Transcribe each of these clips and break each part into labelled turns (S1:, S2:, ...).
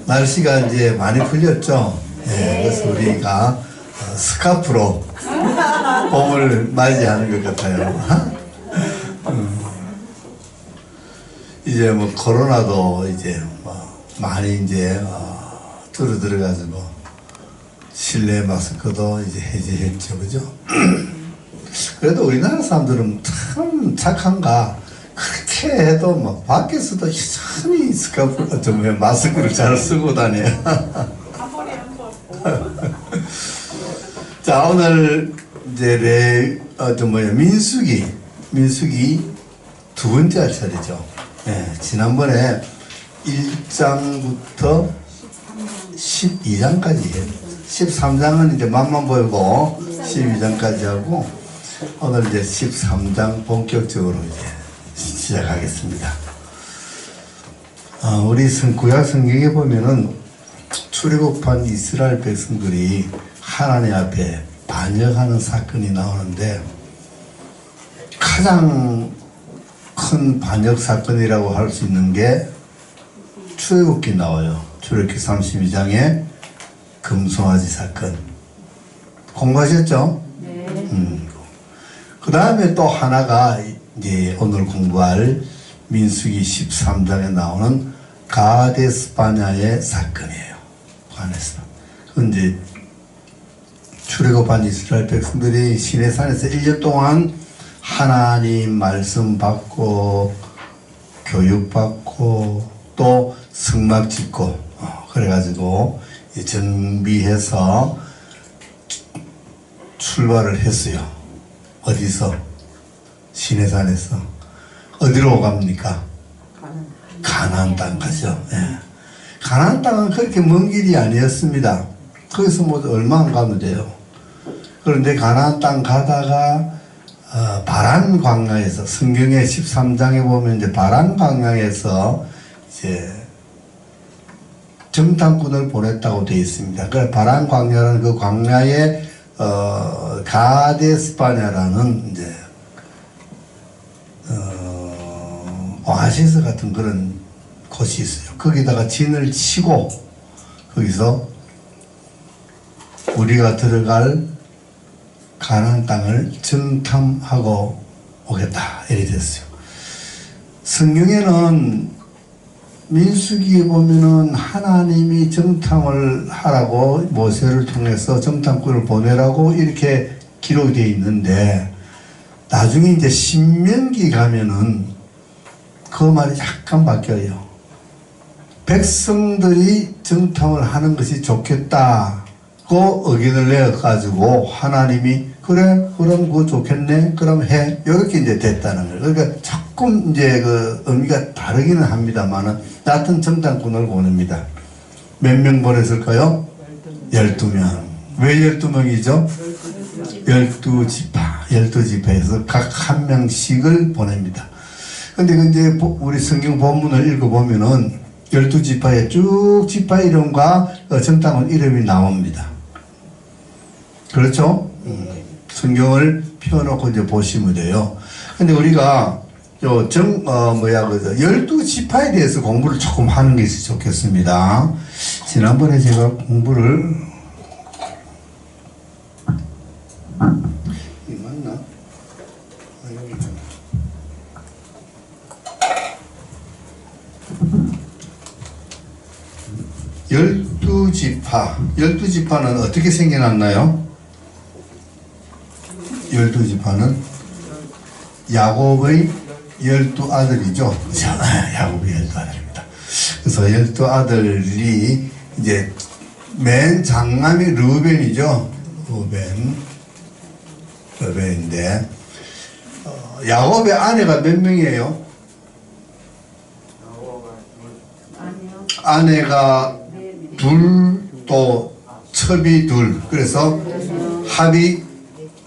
S1: 날씨가 이제 많이 풀렸죠. 예, 그래서 우리가 스카프로 봄을 맞이하는 것 같아요. 이제 뭐 코로나도 이제 뭐 많이 이제 줄어들어가지고 실내 마스크도 이제 해제했죠, 그죠? 그래도 우리나라 사람들은 참 착한가. 그렇게 해도 뭐 밖에서도 여전히 스카프, 마스크를 잘 쓰고 다녀요. 자, 오늘 이제 민수기 두 번째 할 차례죠. 네, 지난번에 1장부터 12장까지 해요. 13장은 이제 맛만 보이고 12장까지 하고 오늘 이제 13장 본격적으로 이제 시작하겠습니다. 우리 구약 성경에 보면은 출애굽한 이스라엘 백성들이 하나님 앞에 반역하는 사건이 나오는데 가장 큰 반역 사건이라고 할 수 있는 게 출애굽기 나와요. 출애굽기 32장에 금송아지 사건 공부하셨죠? 네. 그 다음에 또 하나가 이제 오늘 공부할 민수기 13장에 나오는 가데스 바냐의 사건이에요. 그건 이제 출애굽한 이스라엘 백성들이 시내산에서 1년 동안 하나님 말씀 받고 교육받고 또 성막 짓고 그래가지고 정비해서 출발을 했어요. 어디서? 시내산에서. 어디로 갑니까? 가나안 땅 가죠. 예. 가나안 땅은 그렇게 먼 길이 아니었습니다. 거기서 뭐 얼마 안 가면 돼요. 그런데 가나안 땅 가다가 바란 광야에서 성경의 13장에 보면 이제 바란 광야에서 이제 정탐꾼을 보냈다고 되어 있습니다. 그 바란 광야라는 그 광야에 가데스 바냐라는 이제 오아시스 같은 그런 곳이 있어요. 거기다가 진을 치고 거기서 우리가 들어갈 가나안 땅을 정탐하고 오겠다 이렇게 됐어요. 성경에는 민수기에 보면은 하나님이 정탐을 하라고 모세를 통해서 정탐꾼을 보내라고 이렇게 기록이 되어 있는데 나중에 이제 신명기 가면은 그 말이 약간 바뀌어요. 백성들이 정탐을 하는 것이 좋겠다고 의견을 내어가지고 하나님이 그래 그럼 그거 좋겠네 그럼 해 이렇게 이제 됐다는 거예요. 그러니까 조금 이제 그 의미가 다르기는 합니다만은 같은 정탐꾼을 보냅니다. 몇 명 보냈을까요? 12명. 왜 12명이죠? 12지파 12지파에서 각 한 명씩을 보냅니다. 근데 이제 우리 성경 본문을 읽어보면은 12지파의 쭉 지파 이름과 정탐꾼 이름이 나옵니다. 그렇죠? 성경을 펴놓고 이제 보시면 돼요. 근데 우리가 요 12지파에 대해서 공부를 조금 하는 게 좋겠습니다. 지난번에 제가 공부를 이 맞나? 열두 지파는 어떻게 생겨났나요? 12지파는 야곱의 12아들이죠. 야곱의 12아들입니다. 그래서 12아들이 이제 맨 장남이 르우벤이죠. 르우벤인데 야곱의 아내가 몇 명이에요? 아내가 둘, 또 첩이 둘. 그래서 합이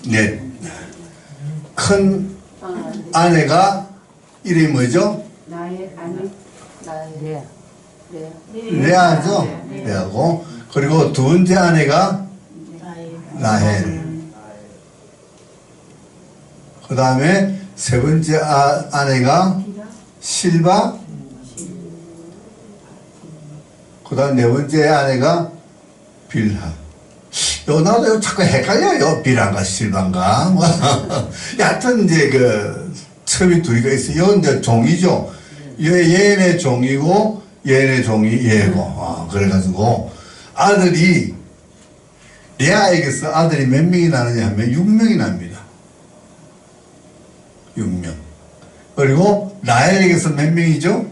S1: 넷. 큰 아내가 이름이 뭐죠? 레아죠? 레아고. 그리고 두 번째 아내가 라헬. 그 다음에 세 번째 아내가 실바. 그 다음 네 번째 아내가 빌하. 나도 자꾸 헷갈려요. 빌한가 실반가. 뭐. 여하튼 이제 처음에 둘이가 있어요. 이건 이제 종이죠. 얘네 종이고, 얘네 종이 얘고. 그래가지고 아들이, 레아에게서 아들이 몇 명이 나느냐 하면 6명이 납니다. 6명. 그리고 라헬에게서 몇 명이죠?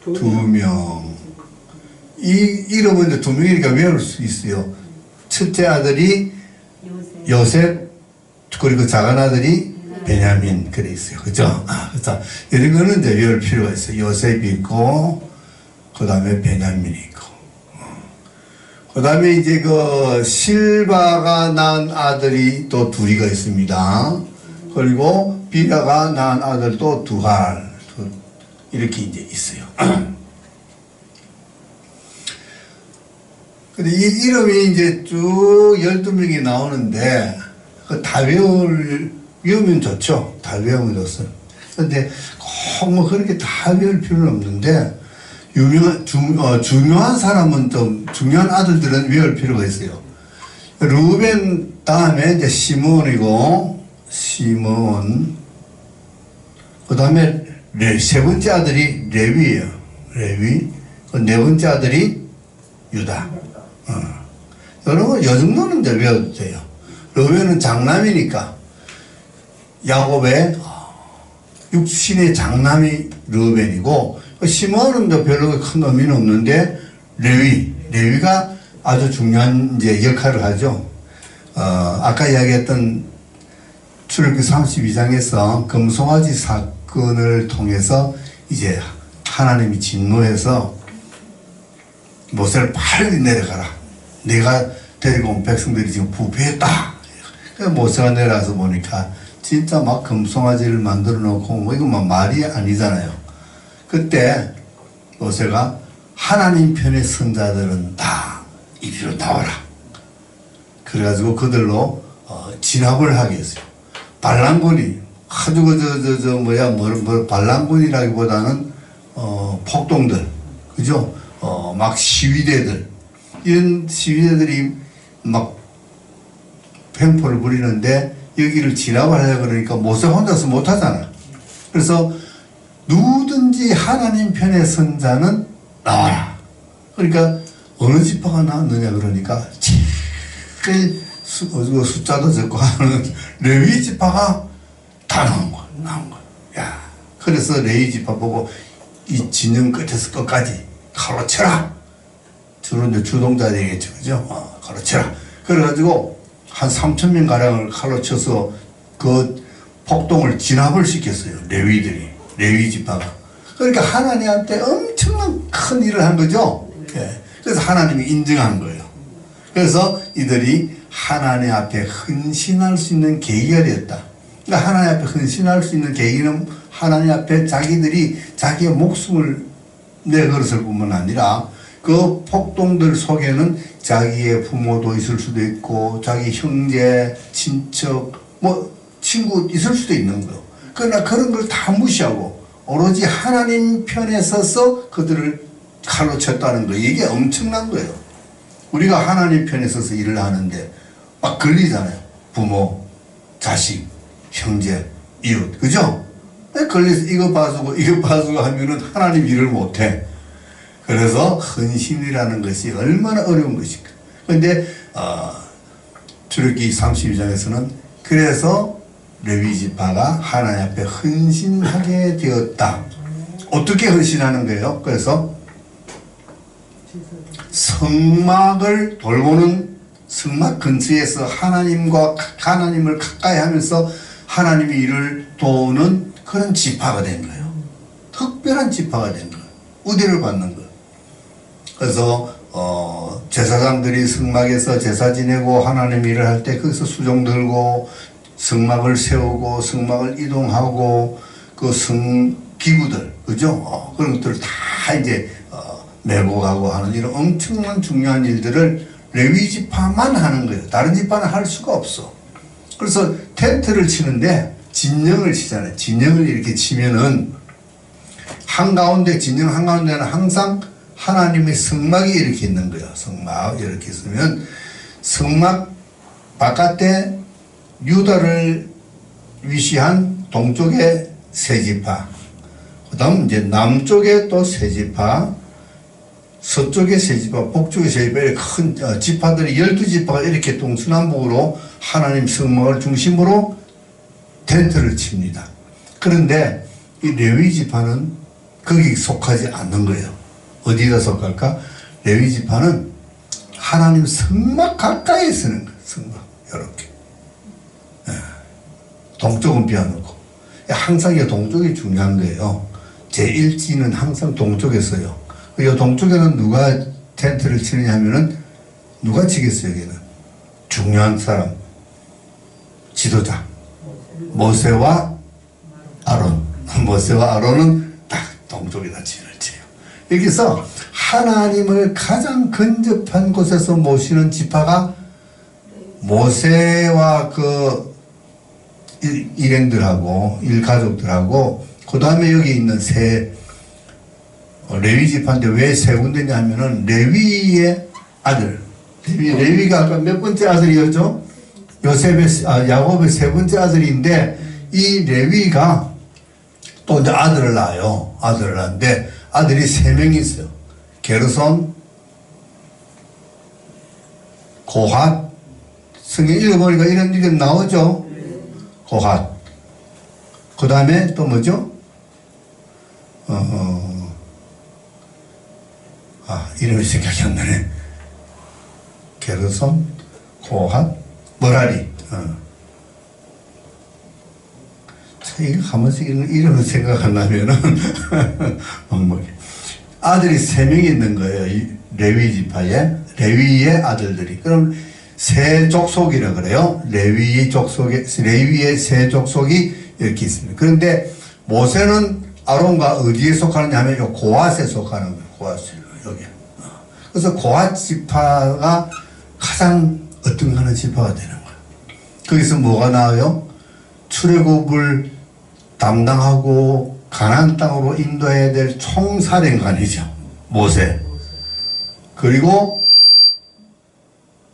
S1: 2명. 이 이름은 이제 2명이니까 외울 수 있어요. 첫째 아들이 요셉, 그리고 작은 아들이 베냐민, 그래 있어요. 그죠? 그래서 이런 거는 이제 외울 필요가 있어요. 요셉이 있고, 그 다음에 베냐민이 있고. 그 다음에 이제 실바가 낳은 아들이 또 둘이가 있습니다. 그리고 비라가 낳은 아들 또 이렇게 이제 있어요. 근데 이 이름이 이제 쭉 12명이 나오는데, 다 외우면 좋죠. 다 외우면 좋어요. 근데 꼭 뭐 그렇게 다 외울 필요는 없는데, 중요한 사람은 좀, 중요한 아들들은 외울 필요가 있어요. 루벤 다음에 이제 시몬이고, 그 다음에 세 번째 아들이 레위예요. 레위. 네 번째 아들이 유다. 여러분, 요 정도는 이제 외워도 돼요. 루벤은 장남이니까, 야곱의 육신의 장남이 루벤이고, 시몬은 별로 큰 의미는 없는데, 레위가 아주 중요한 이제 역할을 하죠. 아까 이야기했던 출애굽기 32장에서 금송아지 사건을 통해서 이제 하나님이 진노해서 모세를 빨리 내려가라. 내가 데리고 온 백성들이 지금 부패했다. 그래서 모세가 내려와서 보니까 진짜 막 금송아지를 만들어 놓고 뭐 이거 뭐 말이 아니잖아요. 그때 모세가 하나님 편의 선자들은 다 이리로 나와라. 그래가지고 그들로 진압을 하게 했어요. 반란군이 아주 반란군이라기보다는 폭동들, 그죠? 막 시위대들, 이런 시위대들이 막 횡포를 부리는데 여기를 진압을 하려고 그러니까 모세 혼자서 못하잖아. 그래서 누구든지 하나님 편의 선자는 나와라. 그러니까 어느 지파가 나왔느냐 그러니까 제일 숫자도 적고 하는 레위 지파가 다 나온 거야. 야, 그래서 레위 지파 보고 이 진영 끝에서 끝까지 칼로 쳐라. 주로 이제 주동자 되겠죠, 그죠? 칼로 쳐라. 그래가지고 한 3,000명 가량을 칼로 쳐서 그 폭동을 진압을 시켰어요. 레위 지파가. 그러니까 하나님한테 엄청난 큰 일을 한 거죠. 예. 그래서 하나님이 인정한 거예요. 그래서 이들이 하나님 앞에 헌신할 수 있는 계기가 되었다. 그러니까 하나님 앞에 헌신할 수 있는 계기는 하나님 앞에 자기들이 자기의 목숨을 내걸었을 뿐만 아니라 그 폭동들 속에는 자기의 부모도 있을 수도 있고 자기 형제, 친척, 뭐 친구 있을 수도 있는 거예요. 그러나 그런 걸 다 무시하고 오로지 하나님 편에 서서 그들을 칼로 쳤다는 거, 이게 엄청난 거예요. 우리가 하나님 편에 서서 일을 하는데 막 걸리잖아요. 부모, 자식, 형제, 이웃, 그죠? 걸려서 이거 봐주고 하면은 하나님 일을 못해. 그래서 헌신이라는 것이 얼마나 어려운 것인가. 그런데 출애굽기 32장에서는 그래서 레위 지파가 하나님 앞에 헌신하게 되었다. 어떻게 헌신하는 거예요? 그래서 성막을 돌보는 성막 근처에서 하나님을 가까이 하면서 하나님의 일을 도우는 그런 지파가 된 거예요. 특별한 지파가 된 거예요. 우대를 받는 거예요. 그래서 제사장들이 성막에서 제사 지내고 하나님 일을 할 때 거기서 수종 들고 성막을 세우고 성막을 이동하고 그 성기구들, 그죠? 그런 것들을 다 이제 메고 가고 하는 이런 엄청난 중요한 일들을 레위 지파만 하는 거예요. 다른 지파는 할 수가 없어. 그래서 텐트를 치는데 진영을 치잖아요. 진영을 이렇게 치면은 진영 한가운데는 항상 하나님의 성막이 이렇게 있는 거예요. 성막 이렇게 있으면 성막 바깥에 유다를 위시한 동쪽에 세 지파, 그 다음 이제 남쪽에 또 세 지파, 서쪽에 세 지파, 북쪽에 세 지파, 이렇게 큰 지파들이 12지파가 이렇게 동서남북으로 하나님 성막을 중심으로 텐트를 칩니다. 그런데 이 레위 지파는 거기 속하지 않는 거예요. 어디다 속할까? 레위 지파는 하나님 성막 가까이에 쓰는 거예요. 성막 이렇게. 동쪽은 비워놓고. 항상 이 동쪽이 중요한 거예요. 제1지는 항상 동쪽에 써요. 이 동쪽에는 누가 텐트를 치느냐 하면은 누가 치겠어요, 여기는? 중요한 사람. 지도자. 모세와 아론. 모세와 아론은 딱 동쪽에다 진을 쳐요. 여기서 하나님을 가장 근접한 곳에서 모시는 지파가 모세와 그 일행들하고 일가족들하고 그 다음에 여기 있는 레위 지파인데 왜 세 군데냐 하면은 레위의 아들 레위가 아까 몇 번째 아들이었죠? 야곱의 세 번째 아들인데 이 레위가 또 이제 아들을 낳아요. 아들을 낳는데 아들이 세 명이 있어요. 게르손, 고핫, 성경 읽어보니까 이런 이름 나오죠? 고핫. 그 다음에 또 뭐죠? 이름이 생각이 안 나네. 게르손, 고핫, 머라리. 이거 한 번씩 이름을 생각 안 나면은, 아들이 세 명이 있는 거예요. 이 레위 지파에. 레위의 아들들이. 그럼 세 족속이라 그래요. 레위의 세 족속이 이렇게 있습니다. 그런데 모세는 아론과 어디에 속하느냐 하면 요 고핫에 속하는 거예요. 고핫, 여기. 그래서 고핫 지파가 가장 어떤가는 지파가 되는 거예요. 거기서 뭐가 나와요? 출애굽을 담당하고 가나안 땅으로 인도해야 될 총사령관이죠. 모세. 그리고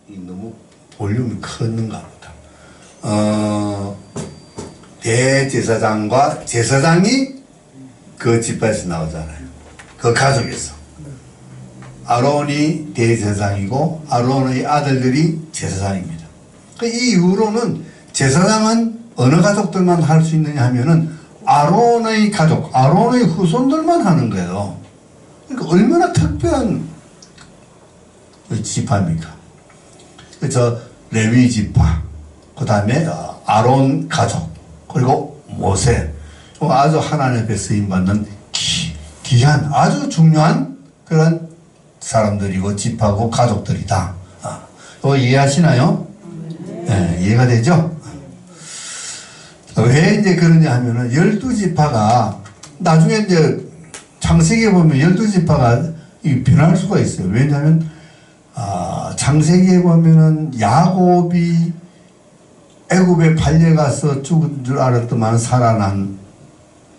S1: 너무 볼륨이 컸는가 보다. 대제사장과 제사장이 그 지파에서 나오잖아요. 그 가족에서. 아론이 대제사장이고 아론의 아들들이 제사장입니다. 이 이후로는 제사장은 어느 가족들만 할 수 있느냐 하면은 아론의 가족, 아론의 후손들만 하는 거예요. 그러니까 얼마나 특별한 지파입니까? 그래서 레위 지파, 그 다음에 아론 가족, 그리고 모세, 아주 하나님 앞에 쓰임받는 귀한 아주 중요한 그런 사람들이고 지파고 가족들이다. 이거 이해하시나요? 네, 이해가 되죠? 왜 이제 그러냐 하면은 12지파가 나중에 이제 창세기에 보면 12지파가 변할 수가 있어요. 왜냐하면 창세기에 보면은 야곱이 애굽에 팔려가서 죽은 줄 알았더만 살아난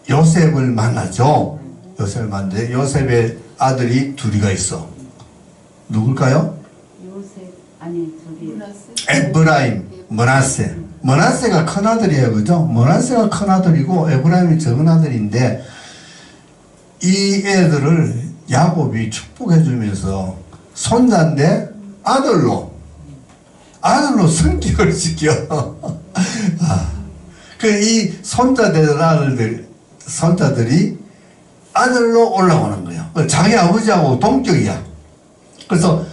S1: 요셉을 만나죠. 요셉을 만나는데 요셉의 아들이 둘이가 있어. 누굴까요?
S2: 요셉 아니 저기
S1: 에브라임, 므낫세. 므낫세가 큰 아들이에요, 그죠? 므낫세가 큰 아들이고 에브라임이 작은 아들인데 이 애들을 야곱이 축복해주면서 손자인데 아들로 성격을 시켜. 이 손자 되는 손자들이 아들로 올라오는 거예요. 자기 아버지하고 동격이야. 그래서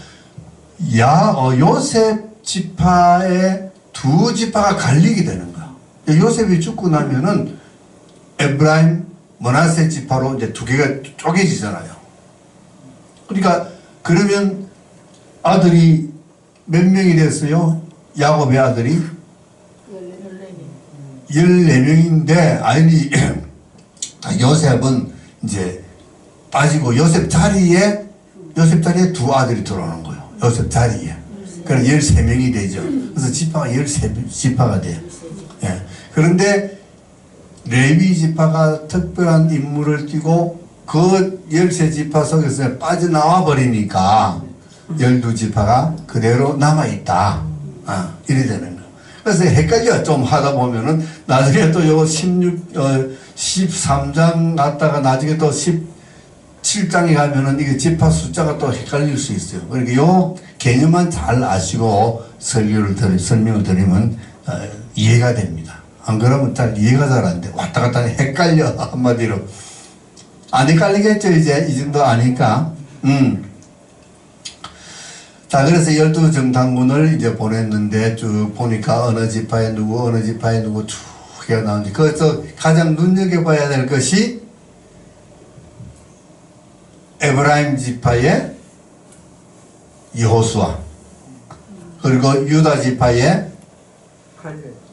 S1: 요셉 지파의 두 지파가 갈리게 되는 거야. 요셉이 죽고 나면은 에브라임, 므낫세 지파로 이제 두 개가 쪼개지잖아요. 그러니까 그러면 아들이 몇 명이 됐어요? 야곱의 아들이 14명인데 아니 요셉은 이제 빠지고 요셉 자리에 두 아들이 들어오는 거예요. 요셉 자리에. 그럼 13명이 되죠. 그래서 지파가 13지파가 돼요. 예. 그런데 레위 지파가 특별한 임무를 띠고 그 13지파 속에서 빠져나와 버리니까 12지파가 그대로 남아있다. 이래 되는 거. 그래서 헷갈려. 좀 하다 보면은 나중에 또 요 13장 갔다가 나중에 또 17장에 가면은 이게 지파 숫자가 또 헷갈릴 수 있어요. 그러니까 요 개념만 잘 아시고 설명을 드리면 이해가 됩니다. 안 그러면 잘 이해가 잘 안 돼. 왔다 갔다 헷갈려. 한마디로. 안 헷갈리겠죠, 이제? 이 정도 아니까. 자, 그래서 12정탐꾼을 이제 보냈는데 쭉 보니까 어느 지파에 누구, 어느 지파에 누구 쭉 해가 나오는데, 거기서 가장 눈여겨봐야 될 것이 에브라임 지파의 여호수아, 그리고 유다 지파의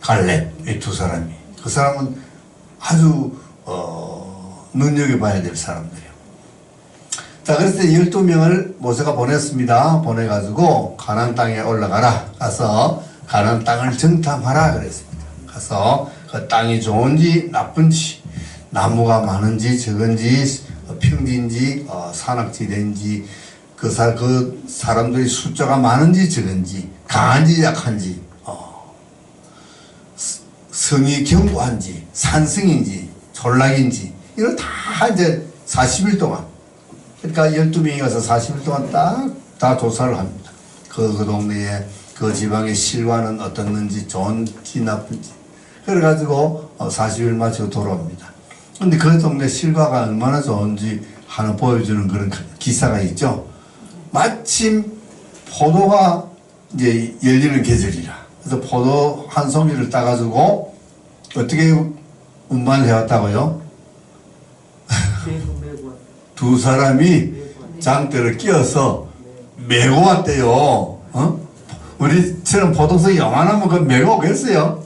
S1: 갈렙, 이 두 사람이. 그 사람은 아주, 눈여겨봐야 될 사람들이에요. 자, 그래서 12명을 모세가 보냈습니다. 보내가지고 가나안 땅에 올라가라. 가서 가나안 땅을 정탐하라 그랬습니다. 가서 그 땅이 좋은지 나쁜지, 나무가 많은지 적은지, 평지인지 산악지대인지, 그 사람들이 숫자가 많은지 적은지, 강한지 약한지, 성이 견고한지, 산성인지, 전락인지, 이걸 다 이제 40일 동안, 그러니까 12명이 가서 40일 동안 다 조사를 합니다. 그 동네에, 그 지방의 실과는 어떻는지, 좋은지, 나쁜지. 그래가지고 40일 마치고 돌아옵니다. 근데 그 동네 실과가 얼마나 좋은지 하나 보여주는 그런 기사가 있죠. 마침 포도가 이제 열리는 계절이라. 그래서 포도 한 송이를 따가지고 어떻게 운반을 해왔다고요? 두 사람이 장대를 끼워서 메고 왔대요. 우리처럼 포도송이 요만하면 그거 메고 오겠어요?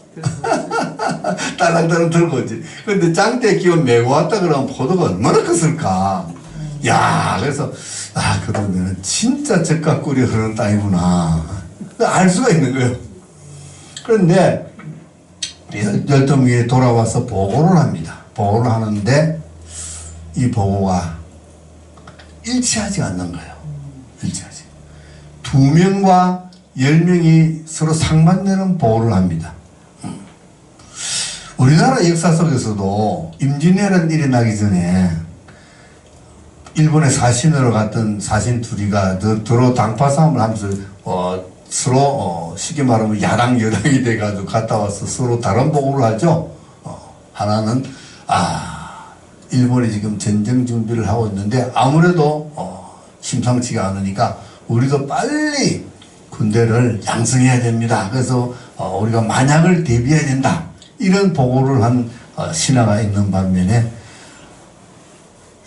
S1: 딸랑딸랑 들고 오지. 근데 장대에 끼워 메고 왔다 그러면 포도가 얼마나 컸을까? 야, 그래서, 그 동네는 진짜 젖과 꿀이 흐르는 땅이구나. 알 수가 있는 거예요. 그런데, 12명이 돌아와서 보고를 합니다. 보고를 하는데, 이 보고가 일치하지 않는 거예요. 일치하지. 2명과 10명이 서로 상반되는 보고를 합니다. 우리나라 역사 속에서도 임진왜란 일이 나기 전에 일본에 사신으로 갔던 사신 둘이가 서로 당파 싸움을 하면서 서로 쉽게 말하면 야당 여당이 돼가지고 갔다 와서 서로 다른 보고를 하죠. 하나는 일본이 지금 전쟁 준비를 하고 있는데 아무래도 심상치가 않으니까 우리도 빨리 군대를 양성해야 됩니다. 그래서 우리가 만약을 대비해야 된다. 이런 보고를 한 신하가 있는 반면에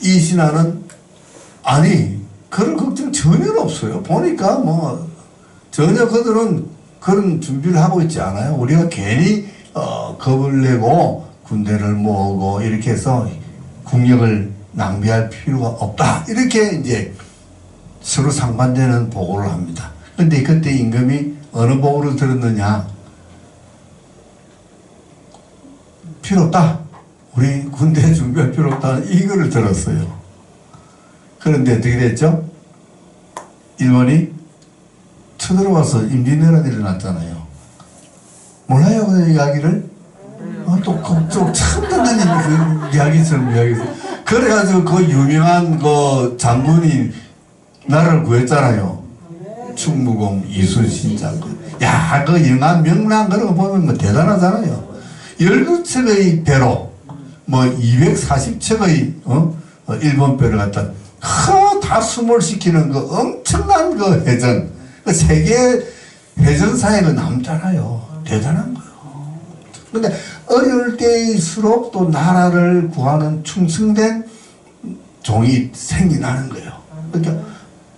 S1: 이 신하는 아니 그런 걱정 전혀 없어요. 보니까 뭐 전혀 그들은 그런 준비를 하고 있지 않아요. 우리가 괜히 겁을 내고 군대를 모으고 이렇게 해서 국력을 낭비할 필요가 없다. 이렇게 이제 서로 상반되는 보고를 합니다. 근데 그때 임금이 어느 보고를 들었느냐? 필요 없다. 우리 군대 준비할 필요 없다. 이거를 들었어요. 그런데 어떻게 됐죠? 일본이 쳐들어와서 임진왜란이 일어났잖아요. 몰라요, 그 이야기를? 또 처음 듣는 그 이야기처럼 이야기해서. 그래가지고 그 유명한 그 장군이 나라를 구했잖아요. 충무공 이순신 장군. 야, 그 영한 명랑 그런 거 보면 뭐 대단하잖아요. 12척의 배로 뭐 240척의 일본 배를 갖다 다 수몰시키는 그 엄청난 그 해전, 그 세계 해전사에 그 남잖아요. 대단한 거예요. 근데 어려울 때일수록 또 나라를 구하는 충성된 종이 생겨나는 거예요. 그러니까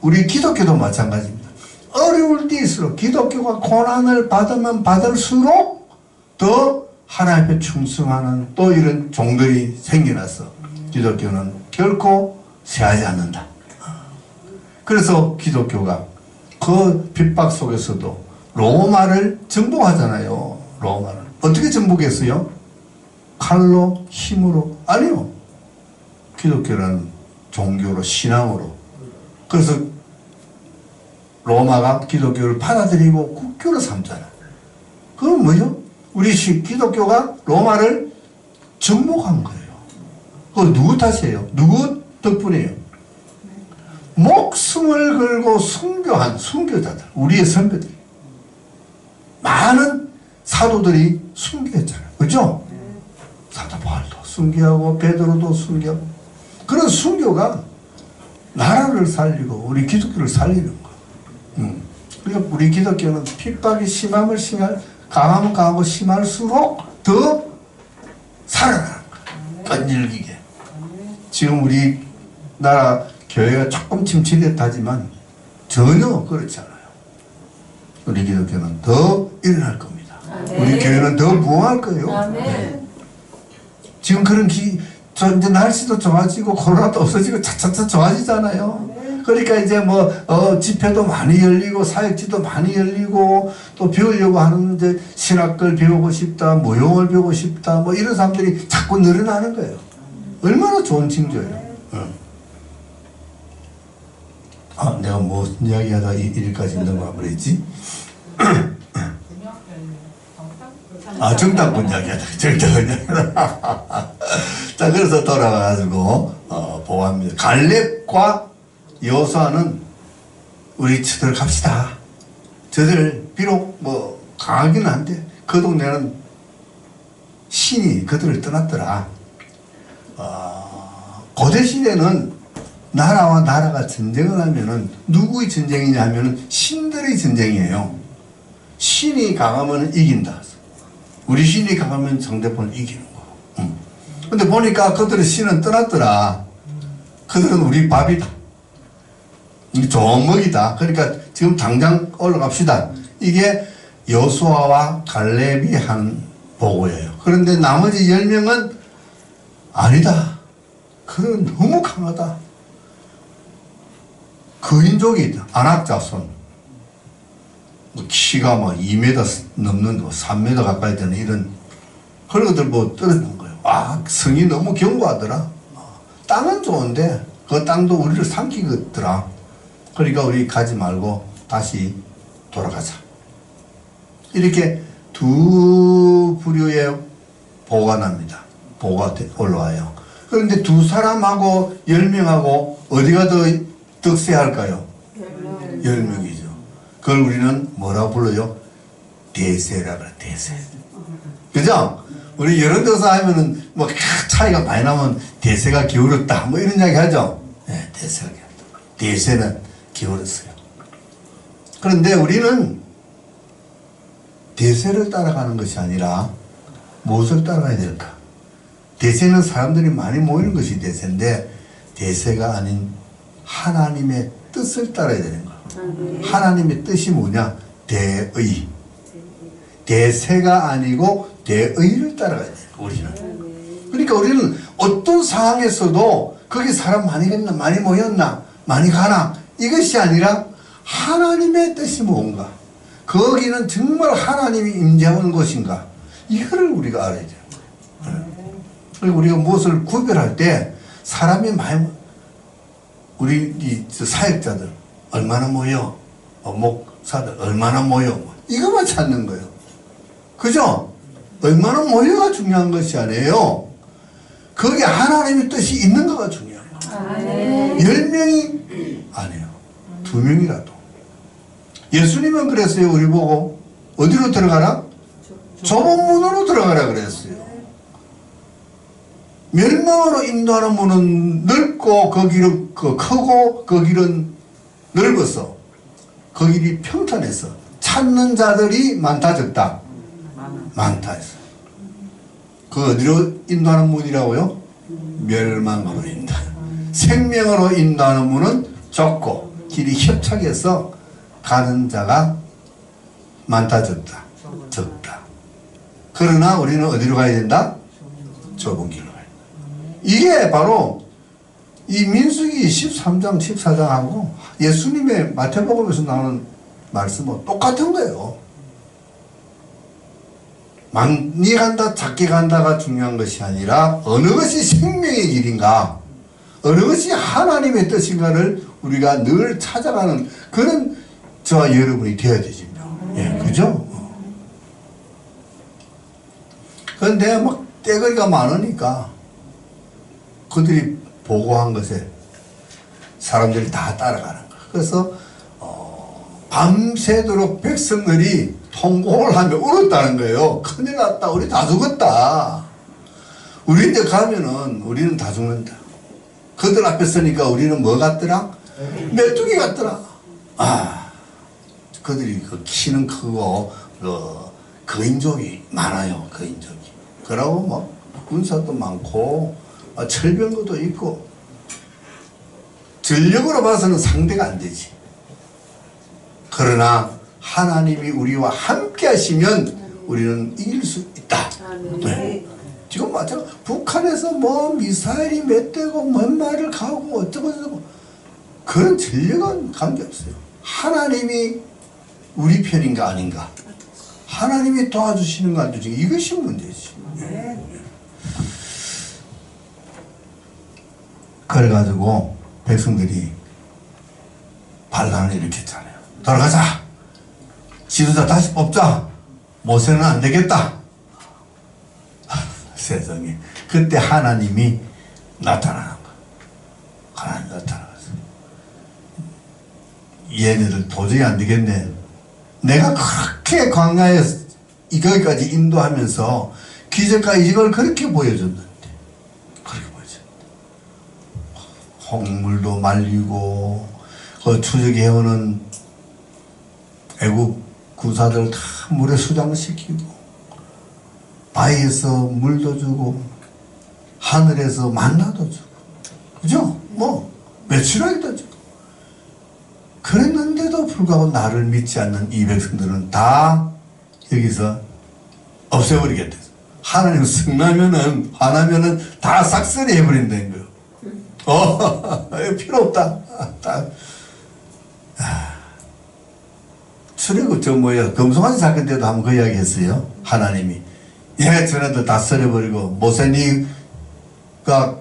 S1: 우리 기독교도 마찬가지입니다. 어려울 때일수록 기독교가 고난을 받으면 받을수록 더 하나님 앞에 충성하는 또 이런 종들이 생겨나서 기독교는 결코 쇠하지 않는다. 그래서 기독교가 그 핍박 속에서도 로마를 정복하잖아요. 로마를. 어떻게 정복했어요? 칼로? 힘으로? 아니요. 기독교라는 종교로, 신앙으로. 그래서 로마가 기독교를 받아들이고 국교로 삼잖아. 그건 뭐죠? 우리 기독교가 로마를 정복한 거예요. 그거 누구 탓이에요? 누구 덕분이에요? 목숨을 걸고 순교한 순교자들, 우리의 선배들. 많은 사도들이 순교했잖아요. 그죠? 사도 바울도 순교하고 베드로도 순교하고. 그런 순교가 나라를 살리고 우리 기독교를 살리는 거예요. 그러니까 우리 기독교는 핍박이 심하면 강하면 강하고 심할수록 더 살아나는 거예요. 끈질기게. 지금 우리 나라 교회가 조금 침체됐다지만 전혀 그렇지 않아요. 우리 기독교는 더 일어날 겁니다. 우리 교회는 더 부흥할 거예요. 네. 지금 그런 이제 날씨도 좋아지고 코로나도 없어지고 차차차 좋아지잖아요. 그러니까 이제 뭐 집회도 많이 열리고 사역지도 많이 열리고 또 배우려고 하는 이제 신학을 배우고 싶다, 무용을 배우고 싶다, 뭐 이런 사람들이 자꾸 늘어나는 거예요. 얼마나 좋은 징조예요. 아, 내가 무슨 이야기하다 일까지 넘어가버렸지? 아, 정당권 이야기하다. 정당권 이야기하다. 자, 그래서 돌아가가지고, 보고합니다. 갈렙과 여호수아는 우리 저들 갑시다. 저들, 비록 뭐, 강하기는 한데, 그 동네는 신이 그들을 떠났더라. 고대시대는 나라와 나라가 전쟁을 하면은 누구의 전쟁이냐 하면은 신들의 전쟁이에요. 신이 강하면 이긴다. 우리 신이 강하면 상대편을 이기는 거. 근데 보니까 그들의 신은 떠났더라. 그들은 우리 밥이다. 좋은 먹이다. 그러니까 지금 당장 올라갑시다. 이게 여호수아와 갈렙이 한 보고예요. 그런데 나머지 10명은 아니다. 그는 너무 강하다. 거인족이 있다. 안악자손. 키가 뭐 2m 넘는, 뭐 3m 가까이 되는 이런, 그런 것들 뭐 떨어지는 거예요. 아, 성이 너무 견고하더라. 땅은 좋은데, 그 땅도 우리를 삼키겠더라. 그러니까 우리 가지 말고 다시 돌아가자. 이렇게 두 부류의 보고가 납니다. 보고가 올라와요. 그런데 두 사람하고 10명하고 어디가 더 득세할까요? 10명이죠. 그걸 우리는 뭐라고 불러요? 대세라 그래, 대세. 그죠? 우리 여러 대사 하면은 뭐 차이가 많이 나면 대세가 기울었다. 뭐 이런 이야기 하죠? 네, 대세가 기울었다. 대세는 기울었어요. 그런데 우리는 대세를 따라가는 것이 아니라 무엇을 따라가야 될까? 대세는 사람들이 많이 모이는 것이 대세인데 대세가 아닌 하나님의 뜻을 따라야 되는 거예요. 하나님의 뜻이 뭐냐? 대의. 대세가 아니고 대의를 따라가야 돼요. 우리는. 그러니까 우리는 어떤 상황에서도 거기 사람 많이 갔나? 많이 모였나? 많이 가나? 이것이 아니라 하나님의 뜻이 뭔가? 거기는 정말 하나님이 임재하는 곳인가? 이거를 우리가 알아야 돼요. 그리고 우리가 무엇을 구별할 때 사람이 많이, 우리 이 사역자들 얼마나 모여? 목사들 얼마나 모여? 이것만 찾는 거예요. 그죠? 얼마나 모여가 중요한 것이 아니에요. 거기에 하나님의 뜻이 있는가가 중요해요. 10명이 아니에요. 2명이라도. 예수님은 그랬어요. 우리 보고 어디로 들어가라? 좁은 문으로 들어가라 그랬어요. 멸망으로 인도하는 문은 넓고 그 길은 크고 그 길은 넓어서 그 길이 평탄해서 찾는 자들이 많다 적다? 많다 했어. 그 어디로 인도하는 문이라고요? 멸망으로 인도. 생명으로 인도하는 문은 좁고 길이 협착해서 가는 자가 많다 적다? 적다. 그러나 우리는 어디로 가야 된다? 좁은 길로 가야 된다. 이게 바로 이 민수기 13장 14장하고 예수님의 마태복음에서 나오는 말씀은 똑같은 거예요. 많이 간다 작게 간다가 중요한 것이 아니라 어느 것이 생명의 길인가, 어느 것이 하나님의 뜻인가를 우리가 늘 찾아가는 그런 저와 여러분이 되어야 되지. 예, 그죠? 그런데 막 떼거리가 많으니까 그들이 보고한 것에 사람들이 다 따라가는 거야. 그래서 밤새도록 백성들이 통곡을 하며 울었다는 거예요. 큰일 났다. 우리 다 죽었다. 우리 이제 가면은 우리는 다 죽는다. 그들 앞에 서니까 우리는 뭐 같더라? 메뚜기 같더라. 그들이 그 키는 크고 거인족이 많아요. 거인족이. 그러고 뭐 군사도 많고 철병거도 있고 전력으로 봐서는 상대가 안 되지. 그러나 하나님이 우리와 함께 하시면 우리는 이길 수 있다. 네. 지금 마찬가지 북한에서 뭐 미사일이 몇 대고 뭔 말을 가고 어쩌고 그런 전력은 관계없어요. 하나님이 우리 편인가 아닌가, 하나님이 도와주시는가 안 도와주시는가, 이것이 문제지. 그래가지고 백성들이 반란을 일으켰잖아요. 돌아가자. 지도자 다시 뽑자. 모세는 안 되겠다. 세상에. 그때 하나님이 나타나는 거야. 하나님 나타나서 얘네들 도저히 안 되겠네. 내가 그렇게 광야에 이거기까지 인도하면서 기적과 이걸 그렇게 보여줬는데, 그렇게 보여줬는데 홍물도 말리고 그 추적해오는 애국 군사들 다 물에 수장시키고 바위에서 물도 주고 하늘에서 만나도 주고, 그죠? 뭐 며칠이도 주고 그랬는데도 불구하고 나를 믿지 않는 이 백성들은 다 여기서 없애버리겠다. 하나님 승나면은 화나면은 다 싹쓸이 해버린다는 거예요. 필요 없다. 출애굽 저 뭐야 금송아지 사건 때도 한번 그 이야기 했어요. 하나님이 전에도 다 썰어버리고 모세니가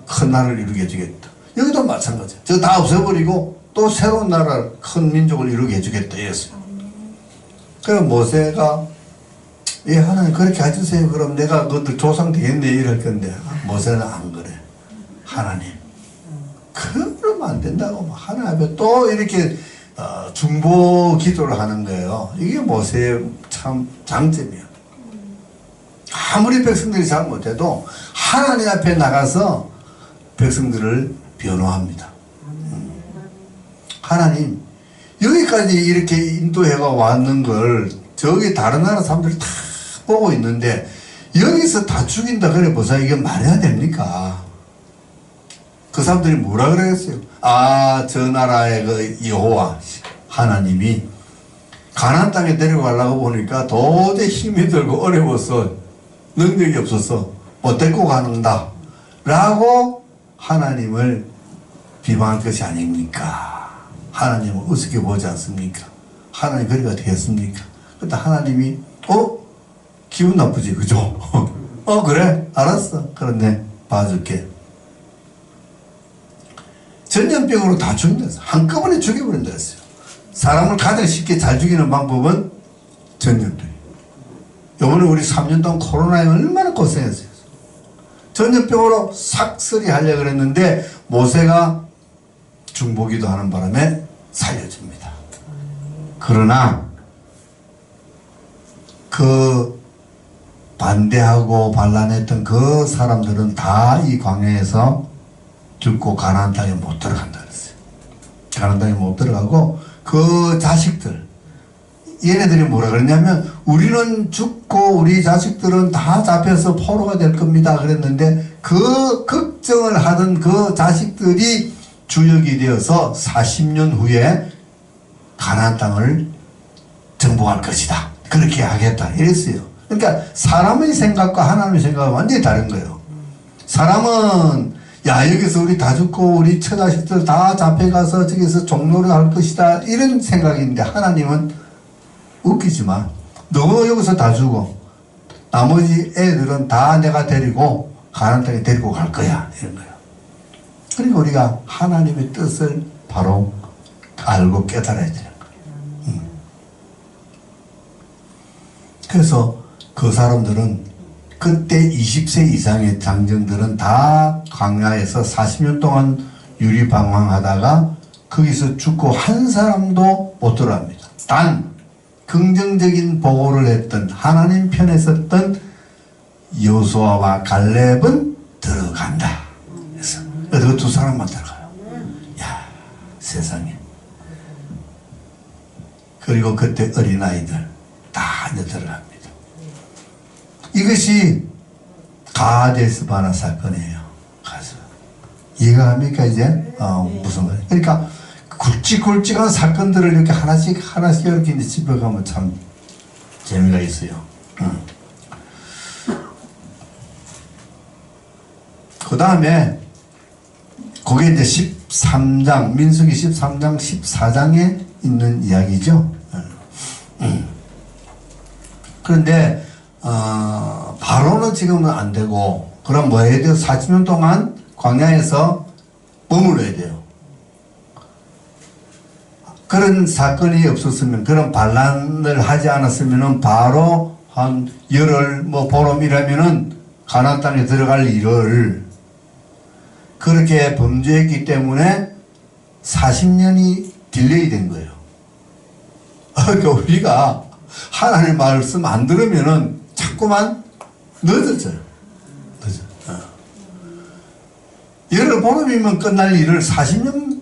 S1: 큰 나라를 이루게 해주겠다. 여기도 마찬가지. 저 다 없애버리고 또 새로운 나라 큰 민족을 이루게 해주겠다 했어요. 그럼 모세가 하나님 그렇게 해주세요. 그럼 내가 그것들 조상 되겠네 이럴 건데 모세는 안 그래. 하나님 그러면 안 된다고 하나님 앞에 또 이렇게 중보 기도를 하는 거예요. 이게 모세의 참 장점이야. 아무리 백성들이 잘못해도 하나님 앞에 나가서 백성들을 변호합니다. 하나님 여기까지 이렇게 인도해가 왔는 걸 저기 다른 나라 사람들이 다 보고 있는데 여기서 다 죽인다 그래 보자. 이게 말해야 됩니까? 그 사람들이 뭐라 그랬어요? 저 나라의 그 여호와 하나님이 가나안 땅에 데려가려고 보니까 도저히 힘이 들고 어려워서 능력이 없어서 못 데리고 가는다 라고 하나님을 비방할 것이 아닙니까? 하나님을 우습게 보지 않습니까? 하나님 그리가 되겠습니까? 그때 하나님이 기분 나쁘지 그죠? 그래 알았어. 그런데 봐줄게. 전염병으로 다 죽인다. 한꺼번에 죽여버린다 했어요. 사람을 가장 쉽게 잘 죽이는 방법은 전염병. 요번에 우리 3년 동안 코로나에 얼마나 고생했어요. 전염병으로 삭설이 하려고 그랬는데 모세가 중보기도 하는 바람에 살려줍니다. 그러나 그 반대하고 반란했던 그 사람들은 다 이 광야에서 죽고 가나안 땅에 못 들어간다 그랬어요. 가나안 땅에 못 들어가고 그 자식들 얘네들이 뭐라 그랬냐면 우리는 죽고 우리 자식들은 다 잡혀서 포로가 될 겁니다 그랬는데 그 걱정을 하던 그 자식들이 주역이 되어서 40년 후에 가나안 땅을 정복할 것이다. 그렇게 하겠다 이랬어요. 그러니까 사람의 생각과 하나님의 생각은 완전히 다른 거예요. 사람은 여기서 우리 다 죽고 우리 처자식들 다 잡혀가서 저기서 종로를 할 것이다 이런 생각인데 하나님은 웃기지만 너 여기서 다 죽어 나머지 애들은 다 내가 데리고 가나안 땅에 데리고 갈 거야 이런 거예요. 그러니까 우리가 하나님의 뜻을 바로 알고 깨달아야 되는 거예요. 그래서 그 사람들은 그때 20세 이상의 장정들은 다 광야에서 40년 동안 유리방황하다가 거기서 죽고 한 사람도 못 들어갑니다. 단 긍정적인 보고를 했던 하나님 편에 섰던 여호수아와 갈렙은 들어간다. 그래서 그 두 사람만 들어가요. 야, 세상에. 그리고 그때 어린아이들 다 이제 들어갑니다. 이것이 가데스 바나 사건이에요. 가서 이해가 갑니까 이제? 무슨 말이에요? 그러니까 굵직굵직한 사건들을 이렇게 하나씩 이렇게 이제 짚어가면 참 재미가 있어요. 그 다음에 그게 이제 13장 민수기 13장 14장에 있는 이야기죠. 그런데 바로는 지금은 안 되고 그럼 뭐 해야 돼요? 40년 동안 광야에서 머물러야 돼요. 그런 사건이 없었으면, 그런 반란을 하지 않았으면은 바로 한 열흘 뭐 보름이라면은 가나안 땅에 들어갈 일을 그렇게 범죄했기 때문에 40년이 딜레이 된 거예요. 그러니까 우리가 하나님의 말씀 안 들으면은 자꾸만 늦어져요. 열흘 보름이면 끝날 일을 40년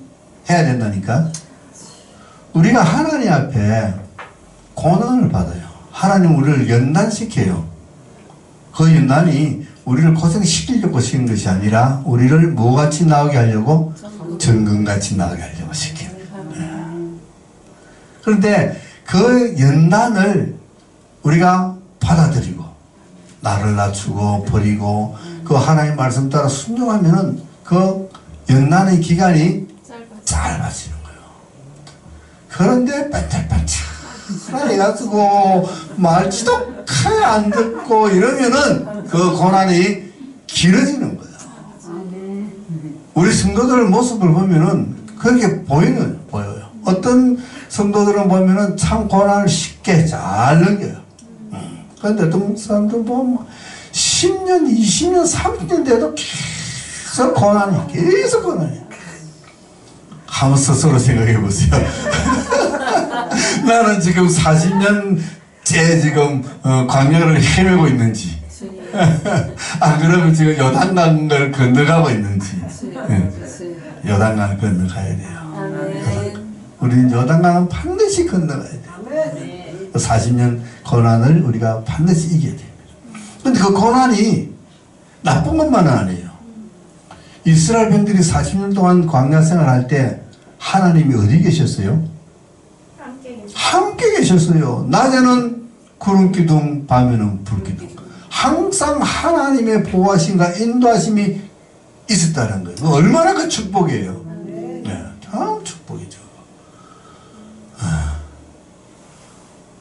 S1: 해야 된다니까. 우리가 하나님 앞에 고난을 받아요. 하나님 우리를 연단시켜요. 그 연단이 우리를 고생시키려고 시킨 것이 아니라 우리를 뭐같이 나오게 하려고? 정금같이 나오게 하려고 시켜요. 그런데 그 연단을 우리가 받아들이고 나를 낮추고 버리고 그 하나님 말씀 따라 순종하면은 그 연단의 기간이 짧아지는 거예요. 그런데 반짝반짝해가지고 말지도 크게 안 듣고 이러면은 그 고난이 길어지는 거예요. 우리 성도들 모습을 보면은 그렇게 보여요. 어떤 성도들은 보면은 참 고난을 쉽게 잘 넘겨요. 그런데 어떤 사람들 보면 10년, 20년, 30년 돼도 계속 고난이. 한번 스스로 생각해 보세요. 나는 지금 40년째 지금 광야를 헤매고 있는지, 그러면 지금 요단강을 건너가고 있는지. 요단강을 건너가야 돼요. 우리는 요단강은 반드시 건너가야 돼요. 40년 고난을 우리가 반드시 이겨야 됩니다. 그런데 그 고난이 나쁜 것만은 아니에요. 이스라엘 백성들이 40년 동안 광야 생활할 때 하나님이 어디 계셨어요? 함께 계셨어요. 낮에는 구름 기둥, 밤에는 불 기둥. 항상 하나님의 보호하심과 인도하심이 있었다는 거예요. 얼마나 그 축복이에요. 네, 참 축복이죠.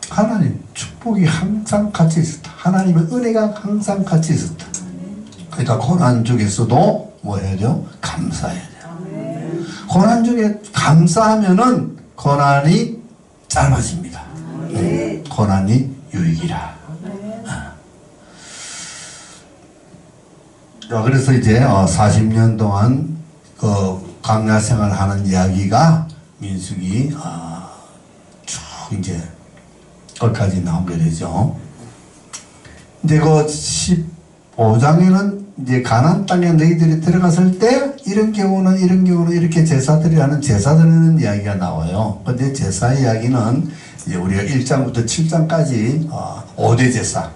S1: 하나님 축복이 항상 같이 있었다. 하나님의 은혜가 항상 같이 있었다. 그러니까 고난 중에서도 뭐 해야 돼요? 감사해야 돼요. 고난 중에 감사하면은 고난이 짧아집니다. 고난이 유익이라. 그래서 이제 40년 동안 그 광야 생활하는 이야기가 민수기 쭉 이제 거기까지 나오게 되죠. 이제 그 15장에는 이제 가나안 땅에 너희들이 들어갔을 때 이런 경우는 이렇게 제사들이 하는 제사드리는 이야기가 나와요. 근데 제사 이야기는 이제 우리가 1장부터 7장까지 5대 제사,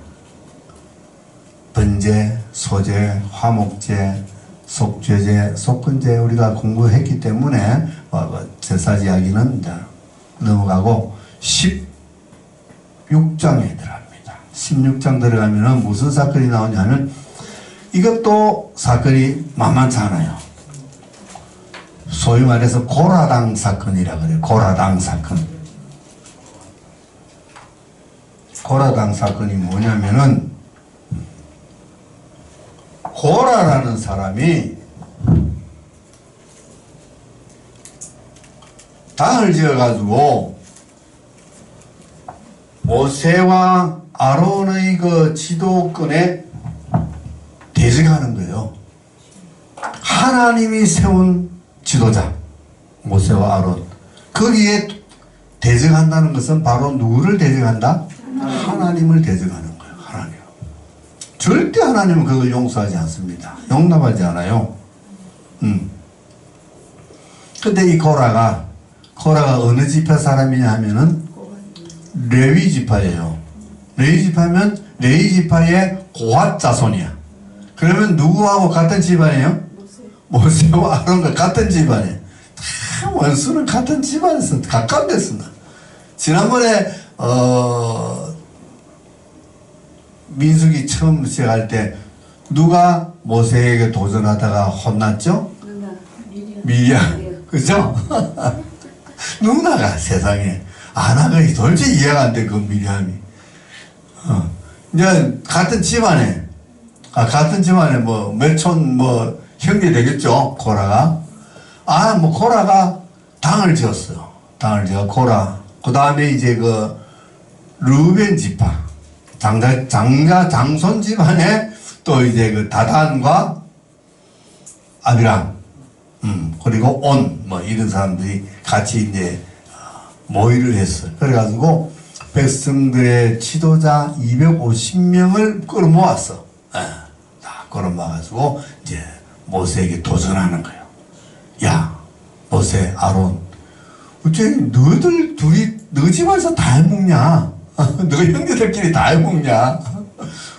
S1: 번제, 소제, 화목제, 속죄제, 속건제 우리가 공부했기 때문에 제사 이야기는 이제 넘어가고 16장에 들어갑니다. 16장 들어가면은 무슨 사건이 나오냐면 이것도 사건이 만만치 않아요. 소위 말해서 고라당 사건이라 그래요. 고라당 사건. 고라당 사건이 뭐냐면은 고라라는 사람이 당을 지어가지고 모세와 아론의 그 지도권에 대적하는 거예요. 하나님이 세운 지도자 모세와 아론, 거기에 대적한다는 것은 바로 누구를 대적한다? 하나님을 대적하는 거예요. 하나님. 절대 하나님은 그걸 용서하지 않습니다. 용납하지 않아요. 근데 이 코라가 어느 지파 사람이냐 하면은 레위 지파예요. 레위 지파면 레위 지파의 고핫 자손이야. 그러면 누구하고 같은 집안이에요? 모세와 아론과 같은 집안이에요. 다 원수는 같은 집안에서 가까운 데서 나. 지난번에 민수기 처음 시작할 때 누가 모세에게 도전하다가 혼났죠? 미리암. 그죠? 누나가 세상에 아나가 도저히 이해가 안 돼, 그 미리암이. 이제 같은 집안에 뭐 몇촌 뭐 형제 되겠죠, 코라가. 뭐 코라가 당을 지었어요. 당을 지어 코라. 그 다음에 이제 그 루벤 지파, 장손 집안에 또 이제 그 다단과 아비람, 그리고 뭐 이런 사람들이 같이 이제 모의를 했어요. 그래가지고 백성들의 지도자 250명을 끌어모았어. 다 끌어모아가지고 이제 모세에게 도전하는 거예요. 야, 모세, 아론, 어째 너희들 둘이 너 집안에서 다 해먹냐? 너 형제들끼리 다 해먹냐?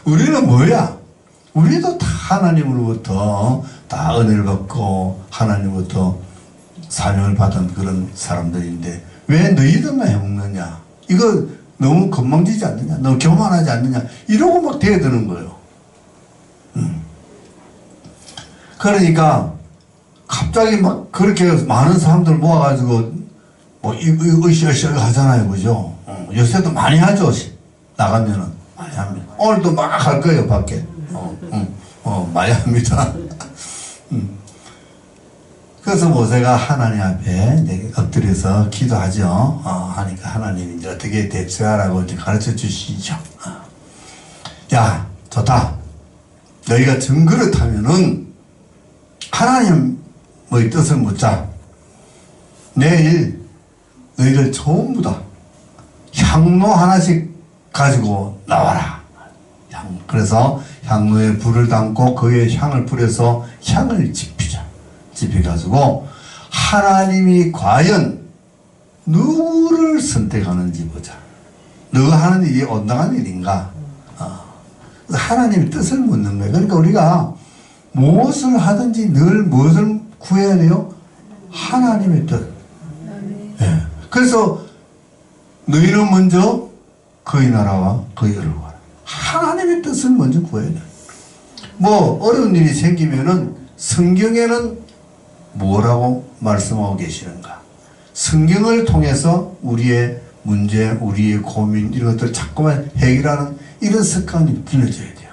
S1: 우리는 뭐야? 우리도 다 하나님으로부터 다 은혜를 받고 하나님으로부터 사명을 받은 그런 사람들인데 왜 너희들만 해먹느냐? 이거 너무 건방지지 않느냐? 너무 교만하지 않느냐? 이러고 막 대드는 거예요. 그러니까 갑자기 막 그렇게 많은 사람들 모아가지고 뭐 으쌰으쌰 하잖아요, 그죠? 요새도 많이 하죠. 나가면은 많이 합니다. 오늘도 막 할 거예요, 밖에. 많이 합니다. 그래서 모세가 하나님 앞에 이제 엎드려서 기도하죠. 하니까 하나님이 이제 어떻게 대처하라고 이제 가르쳐 주시죠. 야, 좋다. 너희가 정그릇 하면은 하나님의 뜻을 묻자. 내일 너희들 전부 다 향로 하나씩 가지고 나와라. 그래서 향로에 불을 담고 그의 향을 뿌려서 향을 지피자. 지피가지고 하나님이 과연 누구를 선택하는지 보자. 너가 하는 일이 온당한 일인가? 하나님의 뜻을 묻는 거예요. 그러니까 우리가 무엇을 하든지 늘 무엇을 구해야 돼요? 하나님의 뜻. 예. 그래서 너희는 먼저 그의 나라와 그의 의를 구하라. 하나님의 뜻을 먼저 구해야 돼. 뭐 어려운 일이 생기면은 성경에는 뭐라고 말씀하고 계시는가? 성경을 통해서 우리의 문제, 우리의 고민 이런 것들을 자꾸만 해결하는 이런 습관이 길러져야 돼요.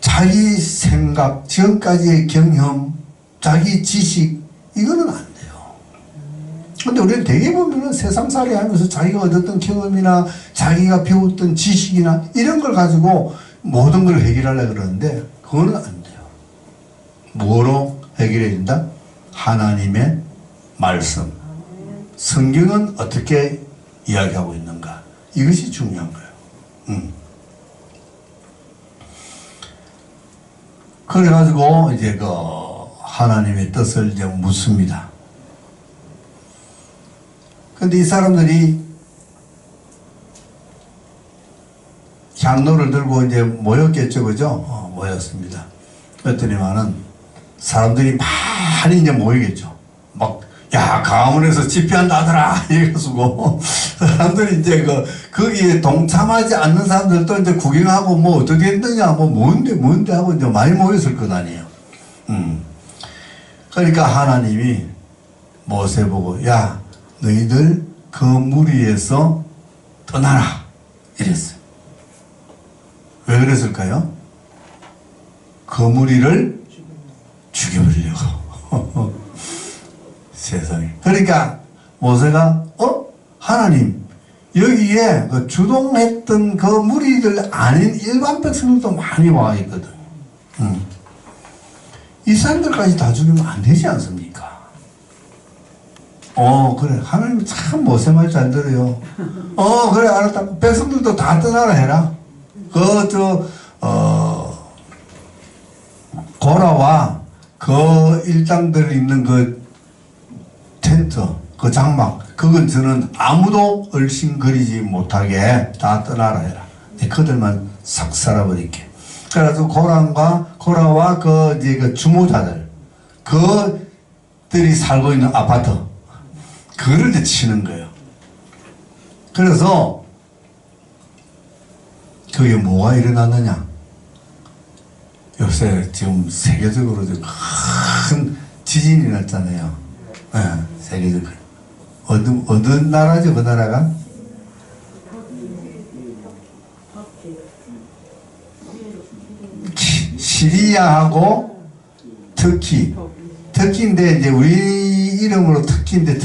S1: 자기 생각, 지금까지의 경험, 자기 지식 이거는 안 돼요. 근데 우리는 되게 보면은 세상살이 하면서 자기가 얻었던 경험이나 자기가 배웠던 지식이나 이런 걸 가지고 모든 걸 해결하려고 그러는데 그거는 안 돼요. 뭐로 해결해야 된다? 하나님의 말씀. 성경은 어떻게 이야기하고 있는가? 이것이 중요한 거예요. 그래가지고 이제 그 하나님의 뜻을 이제 묻습니다. 근데 이 사람들이 향로를 들고 이제 모였겠죠, 그죠? 모였습니다. 그랬더니만은 사람들이 많이 이제 모이겠죠. 막, 야, 가문에서 집회한다더라. 이래가지고, 사람들이 이제 거기에 동참하지 않는 사람들도 이제 구경하고 뭐 어떻게 했느냐, 뭐 뭔데 하고 이제 많이 모였을 것 아니에요. 그러니까 하나님이 모세 보고, 야, 너희들 그 무리에서 떠나라. 이랬어요. 왜 그랬을까요? 그 무리를 죽여버리려고. 세상에. 그러니까 모세가 하나님 여기에 그 주동했던 그 무리들 아닌 일반 백성들도 많이 와 있거든. 이 사람들까지 다 죽이면 안 되지 않습니까? 그래. 하나님 참 모세 말 잘 들어요. 그래, 알았다. 백성들도 다 떠나라 해라. 고라와 그 일당들 있는 그 텐트, 그 장막, 그건 저는 아무도 얼씬거리지 못하게 다 떠나라 해라. 그들만 싹 살아버릴게. 그래서 고라와 그 주모자들, 그들이 살고 있는 아파트, 그를 이제 치는 거예요. 그래서 그게 뭐가 일어났느냐? 요새 지금 세계적으로 큰 지진이 났잖아요. 네, 세계적으로. 어느 나라죠, 그 나라가? 시리아하고 터키인데 이제 우리 이름으로 터키인데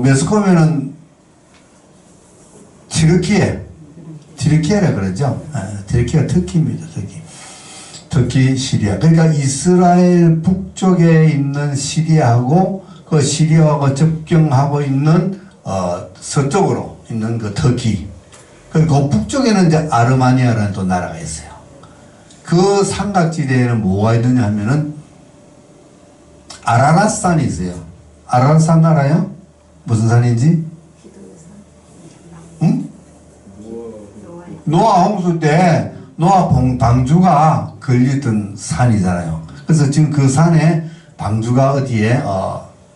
S1: 메스코면은 티르키예라 그러죠. 티르키가 터키입니다. 터키, 시리아. 그러니까 이스라엘 북쪽에 있는 시리아하고 그 시리아하고 접경하고 있는 서쪽으로 있는 그 터키. 그리고 그 북쪽에는 이제 아르마니아라는 또 나라가 있어요. 그 삼각지대에는 뭐가 있느냐 하면은 아라랏산이 있어요. 아라랏산 알아요? 무슨 산인지? 응? 노아 홍수 때 노아 방주가 걸렸던 산이잖아요. 그래서 지금 그 산에 방주가 어디에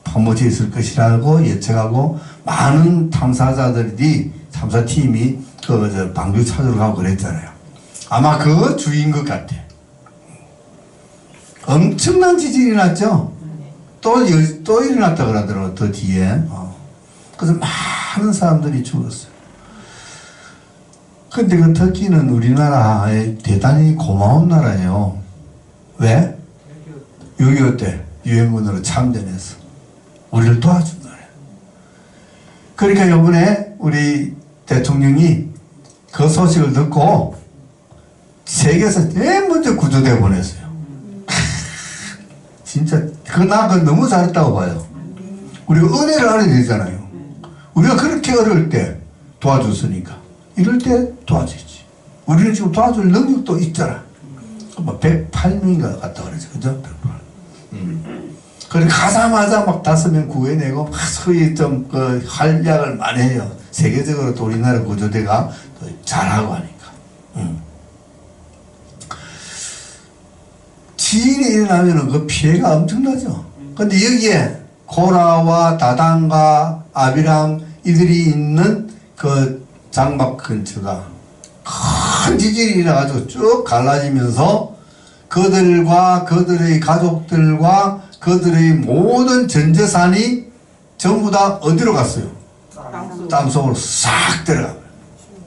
S1: 퍼묻혀 있을 것이라고 예측하고 많은 탐사팀이 그 방주 찾으러 가고 그랬잖아요. 아마 그 주인 것 같아. 엄청난 지진이 났죠. 또 일어났다 그러더라고, 더 뒤에. 그래서 많은 사람들이 죽었어요. 근데 그 터키는 우리나라에 대단히 고마운 나라예요. 왜? 6.25 때 유엔군으로 참전해서 우리를 도와준 나라예요. 그러니까 이번에 우리 대통령이 그 소식을 듣고 세계에서 제일 먼저 구조대 보냈어요. 진짜 나 너무 잘했다고 봐요. 우리가 은혜를 알아야 되잖아요. 우리가 그렇게 어려울 때 도와줬으니까 이럴 때 도와주지. 우리는 지금 도와줄 능력도 있잖아. 108명인가 갔다 그러죠. 그죠? 108. 그래 가자마자 막 5명 구해내고 막 소위 좀 활약을 많이 해요. 세계적으로 또 우리나라 구조대가 또 잘하고 하니까. 지진이 일어나면 그 피해가 엄청나죠. 근데 여기에 고라와 다단과 아비람 이들이 있는 그 장막 근처가 큰 지진이 일어나가지고 쭉 갈라지면서 그들과 그들의 가족들과 그들의 모든 전 재산이 전부 다 어디로 갔어요? 땅속으로 싹 들어가요.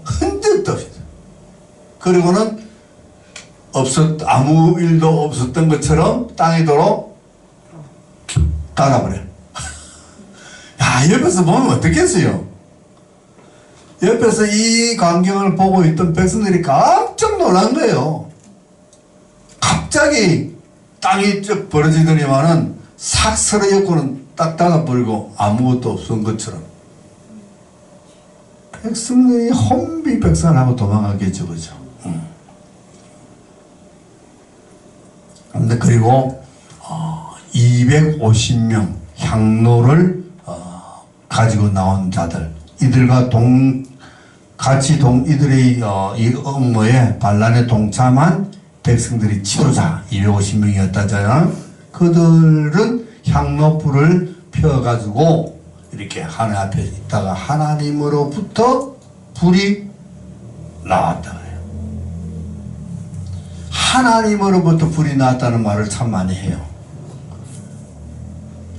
S1: 흔적도 없어요. 그리고는 아무 일도 없었던 것처럼 땅에 도로 닫아버려요. 야, 옆에서 보면 어떻겠어요? 옆에서 이 광경을 보고 있던 백성들이 깜짝 놀란 거예요. 갑자기 땅이 쭉 벌어지더니만은 싹 서러였고는 딱 닫아버리고 아무것도 없었던 것처럼. 백성들이 혼비백산을 하고 도망가겠죠, 그죠? 근데 그리고 250명 향로를 가지고 나온 자들, 이들과 이들의 이 업무에 반란에 동참한 백성들이 지도자 250명이었다잖아요. 그들은 향로불을 펴가지고 이렇게 하늘 앞에 있다가 하나님으로부터 불이 나왔다 그래요. 하나님으로부터 불이 나왔다는 말을 참 많이 해요.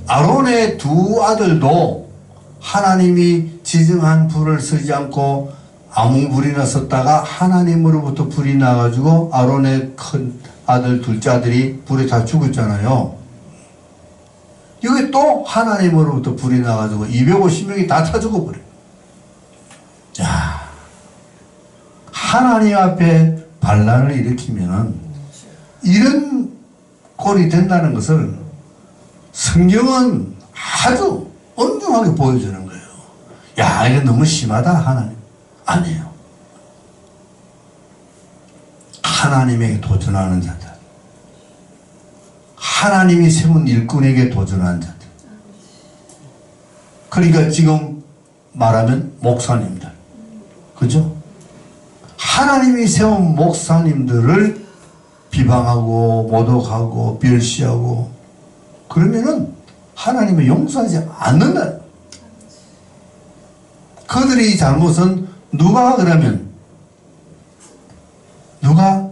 S1: 아론의 두 아들도 하나님이 지정한 불을 쓰지 않고 아무 불이나 썼다가 하나님으로부터 불이 나가지고 아론의 큰 아들 둘째 아들이 불에 다 죽었잖아요. 여기 또 하나님으로부터 불이 나가지고 250명이 다 타 죽어버려요. 야, 하나님 앞에 반란을 일으키면은 이런 꼴이 된다는 것을 성경은 아주 엄중하게 보여주는 거예요. 야, 이거 너무 심하다, 하나님. 아니에요. 하나님에게 도전하는 자들, 하나님이 세운 일꾼에게 도전하는 자들, 그러니까 지금 말하면 목사님들, 그죠? 하나님이 세운 목사님들을 비방하고 모독하고 멸시하고 그러면은 하나님은 용서하지 않는다. 그들의 잘못은 누가 그러면 누가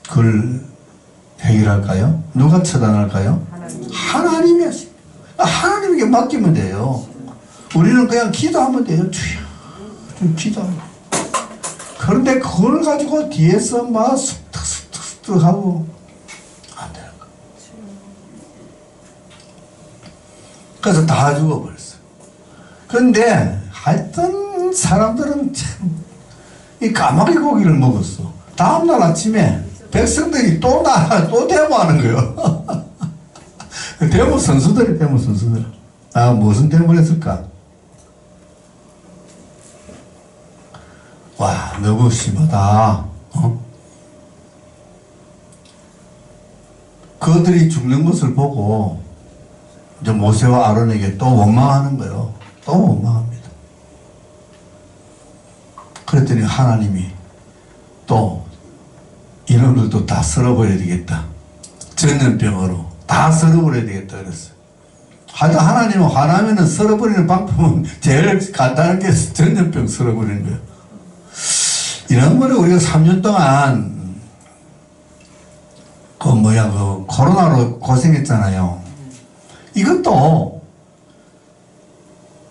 S1: 그걸 해결할까요? 누가 처단할까요? 하나님이 하십니다. 하나님에게 맡기면 돼요. 우리는 그냥 기도하면 돼요. 주여, 좀 기도하면. 그런데 그걸 가지고 뒤에서 막 쑥덕쑥덕 하고 안 되는 거예요. 그래서 다 죽어버렸어요. 그런데 하여튼 사람들은 참 이 까마귀 고기를 먹었어. 다음날 아침에 백성들이 또 데모하는 거예요. 데모 선수들. 아, 무슨 데모를 했을까? 와, 너무 심하다. 그들이 죽는 것을 보고 이제 모세와 아론에게 또 원망하는 거예요. 또 원망합니다. 그랬더니 하나님이 또 이놈들도 다 썰어버려야 되겠다. 전염병으로 다 썰어버려야 되겠다 그랬어요. 하여튼 하나님은 화나면은 썰어버리는 방법은 제일 간단한 게 전염병 썰어버리는 거예요. 이런 거를 우리가 3년 동안 그 코로나로 고생했잖아요. 이것도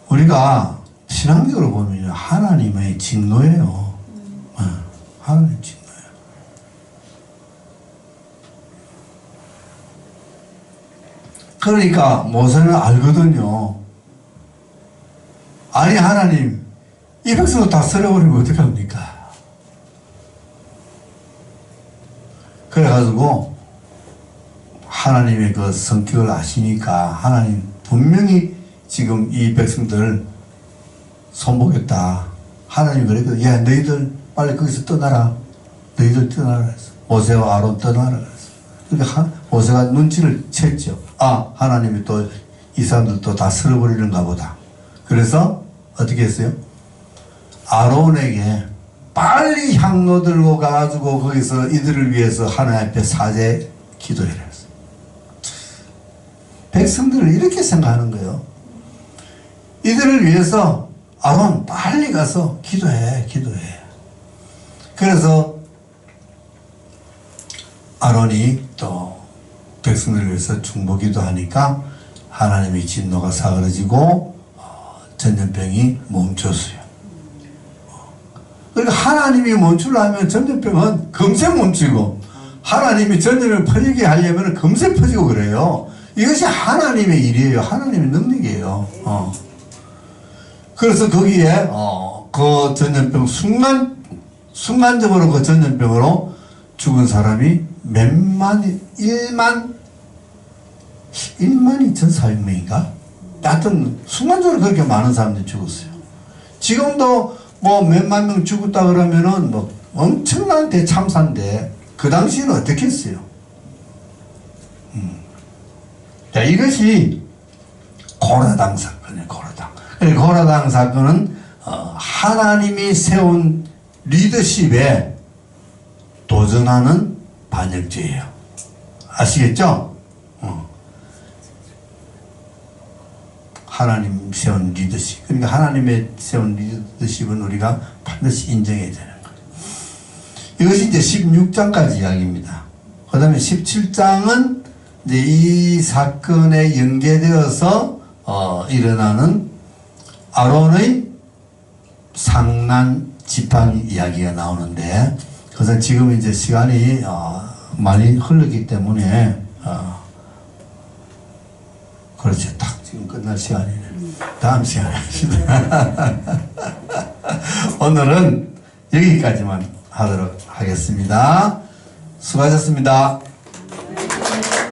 S1: 우리가 신앙적으로 보면 하나님의 진노예요. 하나님의 진노예요. 그러니까 모세는 알거든요. 아니 하나님, 이 백성을 다 썰어버리면 어떡합니까? 그래가지고 하나님의 그 성격을 아시니까 하나님 분명히 지금 이 백성들 손보겠다. 하나님이 그랬거든. 야, 너희들 빨리 거기서 떠나라. 너희들 떠나라 했어. 모세와 아론 떠나라 그랬어. 그러니까 모세가 눈치를 챘죠. 아, 하나님이 또 이 사람들도 다 쓸어버리는가 보다. 그래서 어떻게 했어요? 아론에게 빨리 향로 들고 가가지고 거기서 이들을 위해서 하나님 앞에 사죄 기도해라 했어. 백성들을 이렇게 생각하는 거예요. 이들을 위해서 아론 빨리 가서 기도해. 그래서 아론이 또 백성들을 위해서 중보기도 하니까 하나님의 진노가 사그러지고 전염병이 멈췄어요. 그러니까 하나님이 멈추려면 전염병은 금세 멈추고 하나님이 전염을 퍼지게 하려면 금세 퍼지고 그래요. 이것이 하나님의 일이에요. 하나님의 능력이에요. 그래서 거기에 그 전염병 순간적으로 그 전염병으로 죽은 사람이 몇만 1만 2,400명인가? 하여튼 순간적으로 그렇게 많은 사람들이 죽었어요. 지금도 뭐 몇만 명 죽었다 그러면은 뭐 엄청난 대참사인데 그 당시에는 어떻게 했어요? 자, 이것이 고라당 사건이에요. 고라당 사건은 하나님이 세운 리더십에 도전하는 반역죄예요. 아시겠죠? 하나님 세운 리더십. 그러니까 하나님의 세운 리더십은 우리가 반드시 인정해야 되는 거예요. 이것이 이제 16장까지 이야기입니다. 그 다음에 17장은 이제 이 사건에 연계되어서 일어나는 아론의 상난 지팡이 이야기가 나오는데, 그래서 지금 이제 시간이 많이 흘렀기 때문에 그렇죠. 딱 지금 끝날 시간이네. 다음 시간에 합시다. 오늘은 여기까지만 하도록 하겠습니다. 수고하셨습니다.